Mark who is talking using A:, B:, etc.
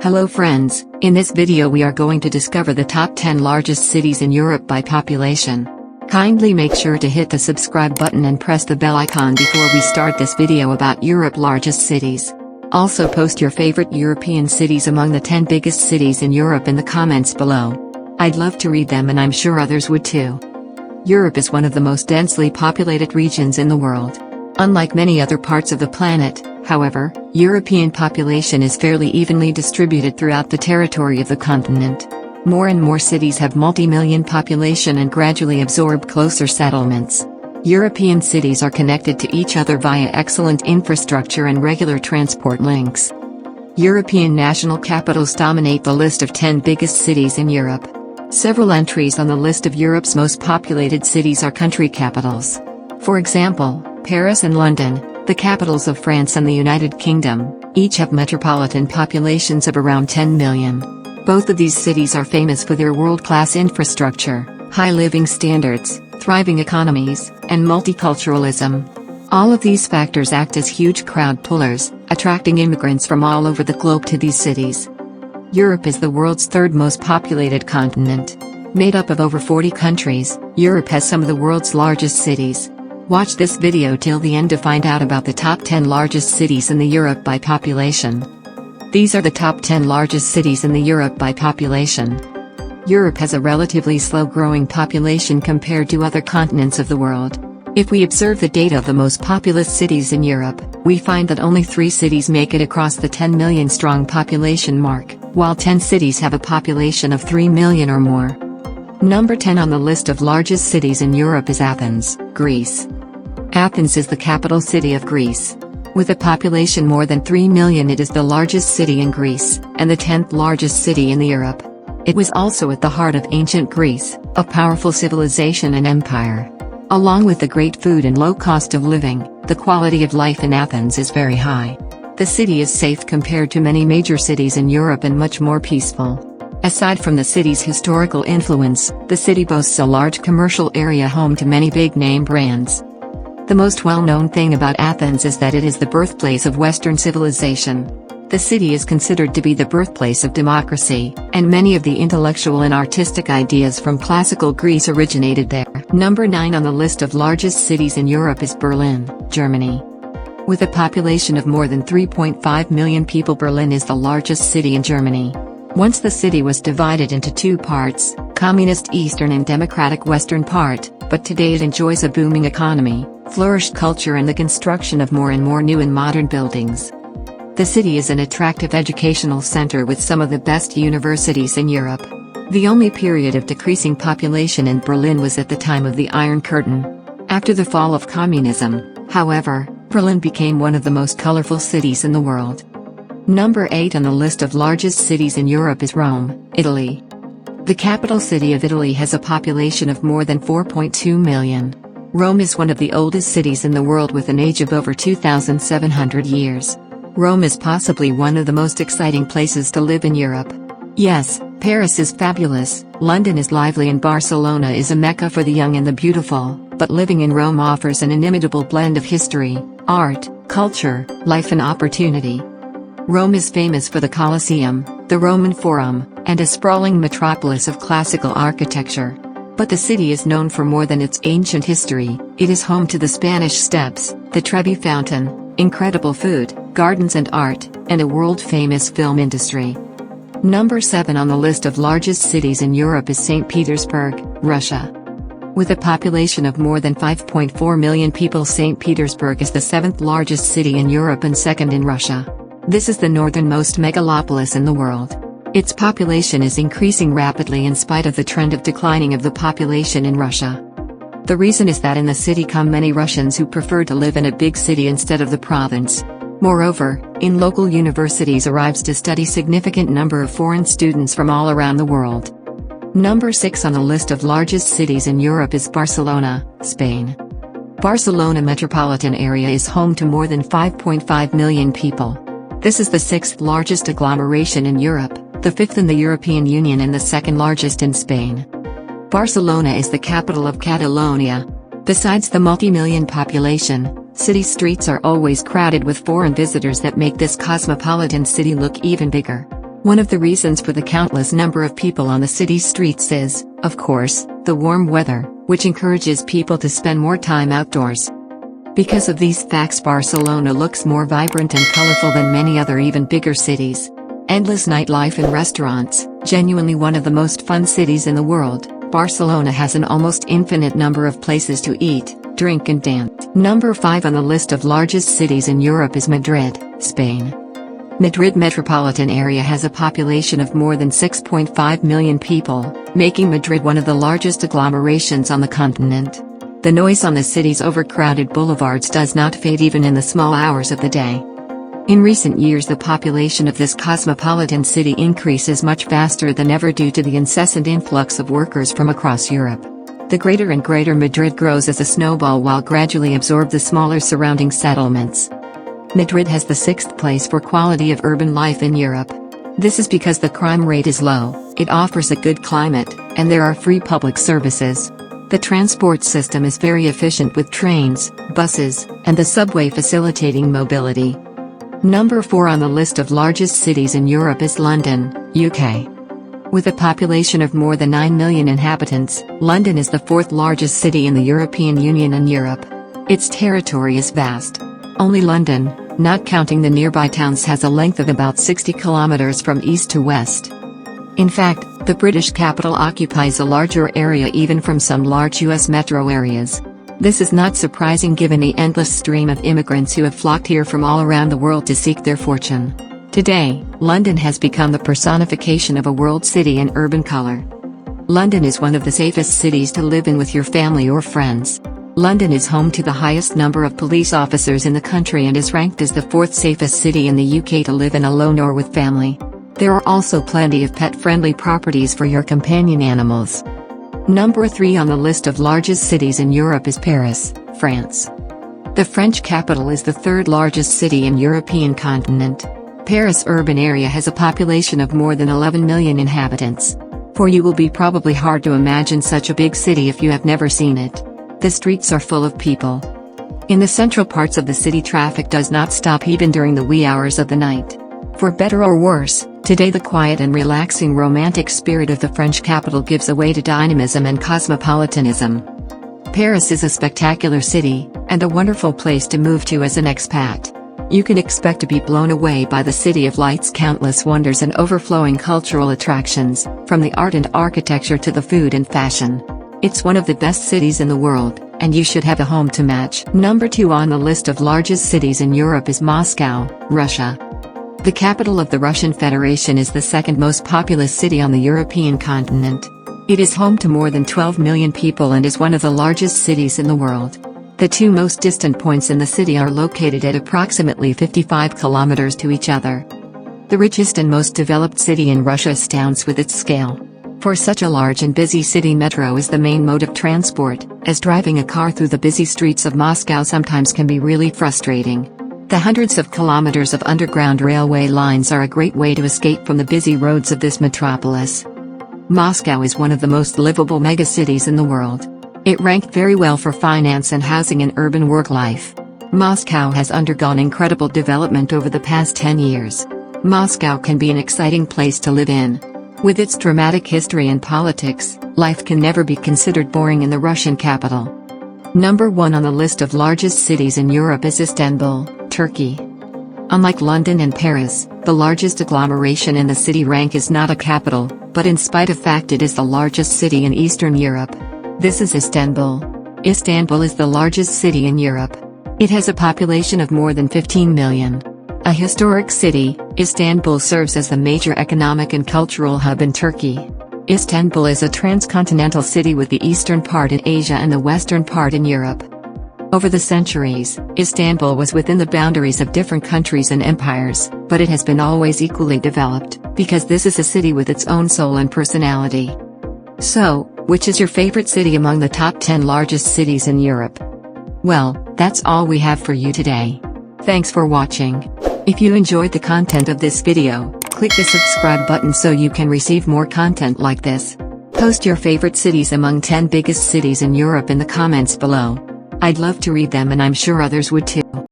A: Hello friends, in this video we are going to discover the top 10 largest cities in Europe by population. Kindly make sure to hit the subscribe button and press the bell icon before we start this video about Europe's largest cities. Also post your favorite European cities among the 10 biggest cities in Europe in the comments below. I'd love to read them and I'm sure others would too. Europe is one of the most densely populated regions in the world. Unlike many other parts of the planet, however, European population is fairly evenly distributed throughout the territory of the continent. More and more cities have multi-million population and gradually absorb closer settlements. European cities are connected to each other via excellent infrastructure and regular transport links. European national capitals dominate the list of 10 biggest cities in Europe. Several entries on the list of Europe's most populated cities are country capitals. For example, Paris and London, the capitals of France and the United Kingdom, each have metropolitan populations of around 10 million. Both of these cities are famous for their world-class infrastructure, high living standards, thriving economies, and multiculturalism. All of these factors act as huge crowd pullers, attracting immigrants from all over the globe to these cities. Europe is the world's third most populated continent. Made up of over 40 countries, Europe has some of the world's largest cities. Watch this video till the end to find out about the top 10 largest cities in the Europe by population. These are the top 10 largest cities in the Europe by population. Europe has a relatively slow-growing population compared to other continents of the world. If we observe the data of the most populous cities in Europe, we find that only 3 cities make it across the 10 million strong population mark, while 10 cities have a population of 3 million or more. Number 10 on the list of largest cities in Europe is Athens, Greece. Athens is the capital city of Greece. With a population more than 3 million, it is the largest city in Greece, and the 10th largest city in Europe. It was also at the heart of ancient Greece, a powerful civilization and empire. Along with the great food and low cost of living, the quality of life in Athens is very high. The city is safe compared to many major cities in Europe and much more peaceful. Aside from the city's historical influence, the city boasts a large commercial area home to many big-name brands. The most well-known thing about Athens is that it is the birthplace of Western civilization. The city is considered to be the birthplace of democracy, and many of the intellectual and artistic ideas from classical Greece originated there. Number 9 on the list of largest cities in Europe is Berlin, Germany. With a population of more than 3.5 million people, Berlin is the largest city in Germany. Once the city was divided into 2 parts, communist eastern and democratic western part, but today it enjoys a booming economy, flourished culture and the construction of more and more new and modern buildings. The city is an attractive educational center with some of the best universities in Europe. The only period of decreasing population in Berlin was at the time of the Iron Curtain. After the fall of communism, however, Berlin became one of the most colorful cities in the world. Number 8 on the list of largest cities in Europe is Rome, Italy. The capital city of Italy has a population of more than 4.2 million. Rome is one of the oldest cities in the world with an age of over 2,700 years. Rome is possibly one of the most exciting places to live in Europe. Yes, Paris is fabulous, London is lively and Barcelona is a mecca for the young and the beautiful, but living in Rome offers an inimitable blend of history, art, culture, life and opportunity. Rome is famous for the Colosseum, the Roman Forum, and a sprawling metropolis of classical architecture. But the city is known for more than its ancient history. It is home to the Spanish Steps, the Trevi Fountain, incredible food, gardens and art, and a world-famous film industry. Number 7 on the list of largest cities in Europe is St. Petersburg, Russia. With a population of more than 5.4 million people, St. Petersburg is the 7th largest city in Europe and 2nd in Russia. This is the northernmost megalopolis in the world. Its population is increasing rapidly in spite of the trend of declining of the population in Russia. The reason is that in the city come many Russians who prefer to live in a big city instead of the province. Moreover, in local universities arrives to study significant number of foreign students from all around the world. Number 6 on the list of largest cities in Europe is Barcelona, Spain. Barcelona metropolitan area is home to more than 5.5 million people. This is the 6th largest agglomeration in Europe, the 5th in the European Union and the 2nd largest in Spain. Barcelona is the capital of Catalonia. Besides the multi-million population, city streets are always crowded with foreign visitors that make this cosmopolitan city look even bigger. One of the reasons for the countless number of people on the city's streets is, of course, the warm weather, which encourages people to spend more time outdoors. Because of these facts, Barcelona looks more vibrant and colorful than many other even bigger cities. Endless nightlife and restaurants, genuinely one of the most fun cities in the world. Barcelona has an almost infinite number of places to eat, drink and dance. Number 5 on the list of largest cities in Europe is Madrid, Spain. Madrid metropolitan area has a population of more than 6.5 million people, making Madrid one of the largest agglomerations on the continent. The noise on the city's overcrowded boulevards does not fade even in the small hours of the day. In recent years, the population of this cosmopolitan city increases much faster than ever due to the incessant influx of workers from across Europe. The greater and greater Madrid grows as a snowball while gradually absorb the smaller surrounding settlements. Madrid has the 6th place for quality of urban life in Europe. This is because the crime rate is low, it offers a good climate, and there are free public services. The transport system is very efficient with trains, buses, and the subway facilitating mobility. Number 4 on the list of largest cities in Europe is London, UK. With a population of more than 9 million inhabitants, London is the 4th largest city in the European Union and Europe. Its territory is vast. Only London, not counting the nearby towns, has a length of about 60 kilometers from east to west. In fact, the British capital occupies a larger area even from some large US metro areas. This is not surprising given the endless stream of immigrants who have flocked here from all around the world to seek their fortune. Today, London has become the personification of a world city in urban color. London is one of the safest cities to live in with your family or friends. London is home to the highest number of police officers in the country and is ranked as the 4th safest city in the UK to live in alone or with family. There are also plenty of pet-friendly properties for your companion animals. Number 3 on the list of largest cities in Europe is Paris, France. The French capital is the 3rd largest city in European continent. Paris urban area has a population of more than 11 million inhabitants. For you will be probably hard to imagine such a big city if you have never seen it. The streets are full of people. In the central parts of the city, traffic does not stop even during the wee hours of the night. For better or worse, today the quiet and relaxing romantic spirit of the French capital gives way to dynamism and cosmopolitanism. Paris is a spectacular city, and a wonderful place to move to as an expat. You can expect to be blown away by the city of lights, countless wonders and overflowing cultural attractions, from the art and architecture to the food and fashion. It's one of the best cities in the world, and you should have a home to match. Number 2 on the list of largest cities in Europe is Moscow, Russia. The capital of the Russian Federation is the 2nd most populous city on the European continent. It is home to more than 12 million people and is one of the largest cities in the world. The 2 most distant points in the city are located at approximately 55 kilometers to each other. The richest and most developed city in Russia astounds with its scale. For such a large and busy city, metro is the main mode of transport, as driving a car through the busy streets of Moscow sometimes can be really frustrating. The hundreds of kilometers of underground railway lines are a great way to escape from the busy roads of this metropolis. Moscow is one of the most livable megacities in the world. It ranked very well for finance and housing and urban work life. Moscow has undergone incredible development over the past 10 years. Moscow can be an exciting place to live in. With its dramatic history and politics, life can never be considered boring in the Russian capital. Number 1 on the list of largest cities in Europe is Istanbul, Turkey. Unlike London and Paris, the largest agglomeration in the city rank is not a capital, but in spite of fact it is the largest city in Eastern Europe. This is Istanbul. Istanbul is the largest city in Europe. It has a population of more than 15 million. A historic city, Istanbul serves as the major economic and cultural hub in Turkey. Istanbul is a transcontinental city with the eastern part in Asia and the western part in Europe. Over the centuries, Istanbul was within the boundaries of different countries and empires, but it has been always equally developed, because this is a city with its own soul and personality. So, which is your favorite city among the top 10 largest cities in Europe? Well, that's all we have for you today. Thanks for watching. If you enjoyed the content of this video, click the subscribe button so you can receive more content like this. Post your favorite cities among 10 biggest cities in Europe in the comments below. I'd love to read them and I'm sure others would too.